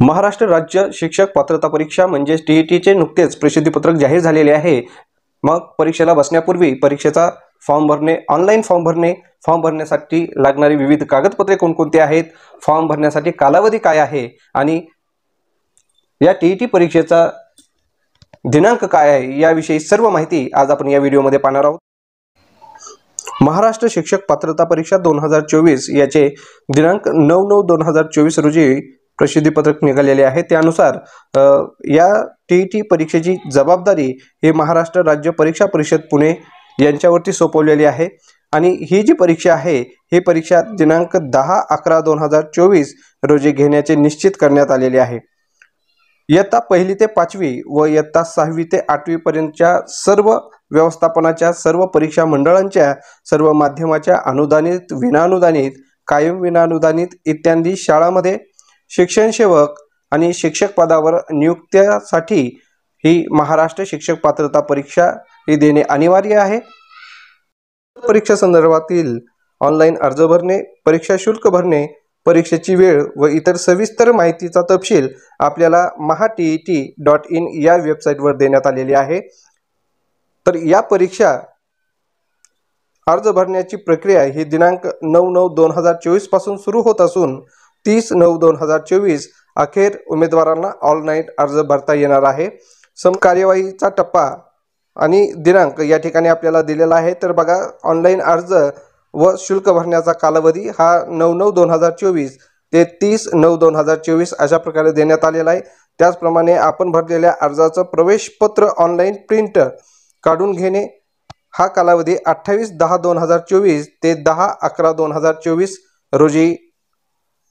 महाराष्ट्र राज्य शिक्षक पात्रता परीक्षा म्हणजे टीईटीचे नुकतेच प्रसिद्धीपत्रक जाहीर झालेले आहे। मग परीक्षेला बसण्यापूर्वी परीक्षेचा फॉर्म भरणे, ऑनलाईन फॉर्म भरण्यासाठी लागणारी विविध कागदपत्रे कोणकोणती आहेत, फॉर्म भरण्यासाठी कालावधी काय आहे आणि या टीईटी परीक्षेचा दिनांक काय आहे याविषयी सर्व माहिती आज आपण या व्हिडिओमध्ये पाहणार आहोत। महाराष्ट्र शिक्षक पात्रता परीक्षा 2024 याचे दिनांक 9/9/2024 रोजी प्रसिद्धीपत्रक निघालेले आहे। त्यानुसार या टीईटी परीक्षेची जबाबदारी ही महाराष्ट्र राज्य परीक्षा परिषद पुणे यांच्यावरती सोपवलेली आहे आणि ही जी परीक्षा आहे ही परीक्षा दिनांक 10/11/2024 रोजी घेण्याचे निश्चित करण्यात आलेले आहे। इयत्ता 1ली ते 5वी व इयत्ता 6वी ते 8वी पर्यंतच्या सर्व व्यवस्थापनाच्या सर्व परीक्षा मंडळांच्या सर्व माध्यमाच्या अनुदानित, विनाअनुदानित, कायम विनाअनुदानित इत्यादी शाळांमध्ये शिक्षण सेवक आणि शिक्षक पदावर नियुक्त्यासाठी ही महाराष्ट्र शिक्षक पात्रता परीक्षा ही देणे अनिवार्य आहे। परीक्षा संदर्भातील ऑनलाईन अर्ज भरणे, परीक्षा शुल्क भरणे, परीक्षेची वेळ व इतर सविस्तर माहितीचा तपशील आपल्याला maha.tet.in या वेबसाईटवर देण्यात आलेली आहे। तर या परीक्षा अर्ज भरण्याची प्रक्रिया ही दिनांक 9/9/2024 पासून सुरू होत असून 30/9/2024 अखेर उमेदवारांना ऑनलाईन अर्ज भरता येणार आहे। कार्यवाहीचा टप्पा आणि दिनांक या ठिकाणी आपल्याला दिलेला आहे। तर बघा, ऑनलाईन अर्ज व शुल्क भरण्याचा कालावधी हा 9/9/2024 ते 30/9/2024 अशा प्रकारे देण्यात आलेला आहे। त्याचप्रमाणे आपण भरलेल्या अर्जाचं प्रवेशपत्र ऑनलाईन प्रिंट काढून घेणे हा कालावधी 28/10/2024 ते 10/11/2024 रोजी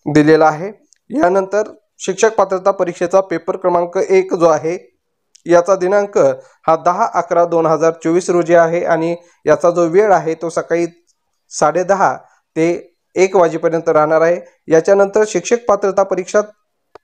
दिलेला आहे। यानंतर शिक्षक पात्रता परीक्षेचा पेपर क्रमांक 1 जो आहे याचा दिनांक हा 10/11/2024 रोजी आहे आणि याचा जो वेळ आहे तो सकाळी 10:30 ते 1 वाजेपर्यंत राहणार आहे। याच्यानंतर शिक्षक पात्रता परीक्षा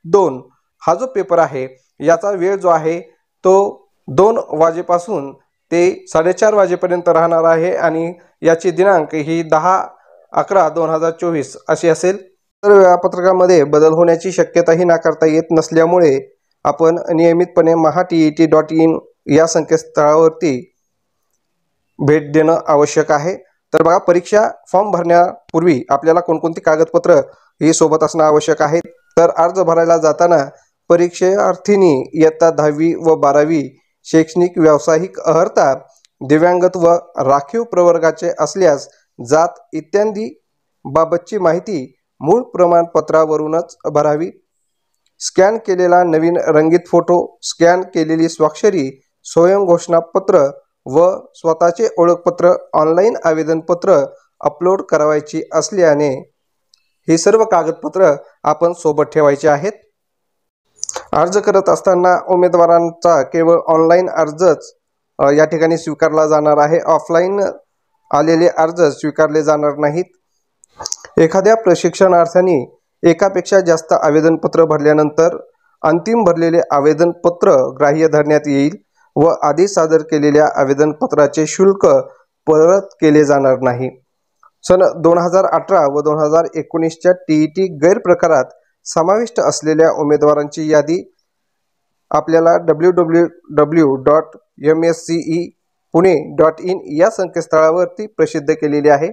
2 हा जो पेपर आहे याचा वेळ जो आहे तो 2 वाजेपासून ते 4:30 वाजेपर्यंत राहणार आहे आणि याची दिनांक ही 10/11/2024 अशी असेल। तर वेळापत्रकामध्ये बदल होण्याची शक्यताही नाकारता येत नसल्यामुळे आपण नियमितपणे maha.tet.in या संकेतस्थळावरती भेट देणं आवश्यक आहे। तर बघा, परीक्षा फॉर्म भरण्यापूर्वी आपल्याला कोणकोणती कागदपत्र ही सोबत असणं आवश्यक आहे। तर अर्ज भरायला जाताना परीक्षार्थींनी इयत्ता 10वी व 12वी शैक्षणिक व्यावसायिक अर्हता, दिव्यांगत्व, राखीव प्रवर्गाचे असल्यास जात इत्यादी बाबतची माहिती मूळ प्रमाणपत्रावरूनच भरावी। स्कॅन केलेला नवीन रंगीत फोटो, स्कॅन केलेली स्वाक्षरी, स्वयंघोषणापत्र व स्वतःचे ओळखपत्र ऑनलाईन आवेदनपत्र अपलोड करायची असल्याने ही सर्व कागदपत्र आपण सोबत ठेवायची आहेत। अर्ज करत असताना उमेदवारांचा केवळ ऑनलाईन अर्जच या ठिकाणी स्वीकारला जाणार आहे। ऑफलाईन आलेले अर्ज स्वीकारले जाणार नाहीत। एखाद्या प्रशिक्षणार्थी एकापेक्षा जास्त आवेदनपत्र भरल्यानंतर अंतिम भरलेले आवेदनपत्र ग्राह्य धरण्यात येईल व आधी सादर केलेल्या आवेदनपत्राचे शुल्क परत केले जाणार नाही। सन 2018 व 2019च्या टीईटी गैरप्रकारात समाविष्ट असलेल्या उमेदवारांची यादी आपल्याला www.mscepune.in या संकेतस्थळावरती प्रसिद्ध केलेली आहे।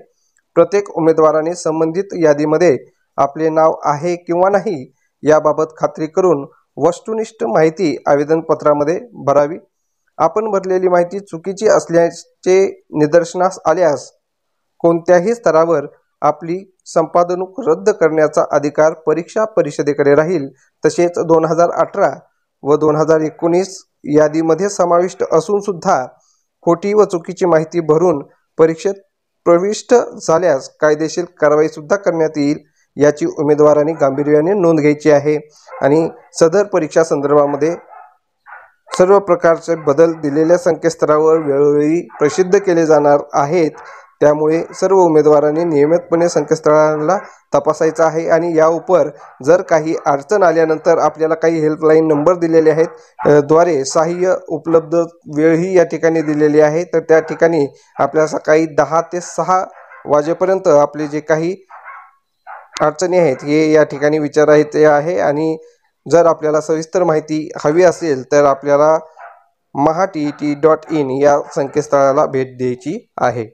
प्रत्येक उमेदवाराने संबंधित यादीमध्ये आपले नाव आहे किंवा नाही याबाबत खात्री करून वस्तुनिष्ठ माहिती आवेदनपत्रामध्ये भरावी। आपण भरलेली माहिती चुकीची असल्याचे निदर्शनास आल्यास कोणत्याही स्तरावर आपली संपादनूक रद्द करण्याचा अधिकार परीक्षा परिषदेकडे राहील। तसेच 2018 व 2019 यादीमध्ये समाविष्ट असून सुद्धा खोटी व चुकीची माहिती भरून परीक्षेत प्रविष्ट झाल्यास कायदेशीर कारवाई सुद्धा करण्यात येईल याची उमेदवारांनी गांभीर्याने नोंद घ्यायची आहे। आणि सदर परीक्षा संदर्भामध्ये सर्व प्रकारचे बदल दिलेल्या संकेतस्थळावर वेळोवेळी प्रसिद्ध केले जाणार आहेत। त्यामुळे सर्व उमेदवारांनी नियमितपणे संकेतस्थळाला तपासायचं आहे आणि या उपर जर काही अडचण आल्यानंतर आपल्याला काही हेल्पलाईन नंबर दिलेले आहेत द्वारे सहाय्य उपलब्ध वेळही या ठिकाणी दिलेली आहे। तर त्या ठिकाणी आपल्याला सकाळी 10 ते 6 वाजेपर्यंत आपले जे काही अडचणी आहेत हे या ठिकाणी विचारायचे आहे आणि जर आपल्याला सविस्तर माहिती हवी असेल तर आपल्याला mahatet.in या संकेतस्थळाला भेट द्यायची आहे.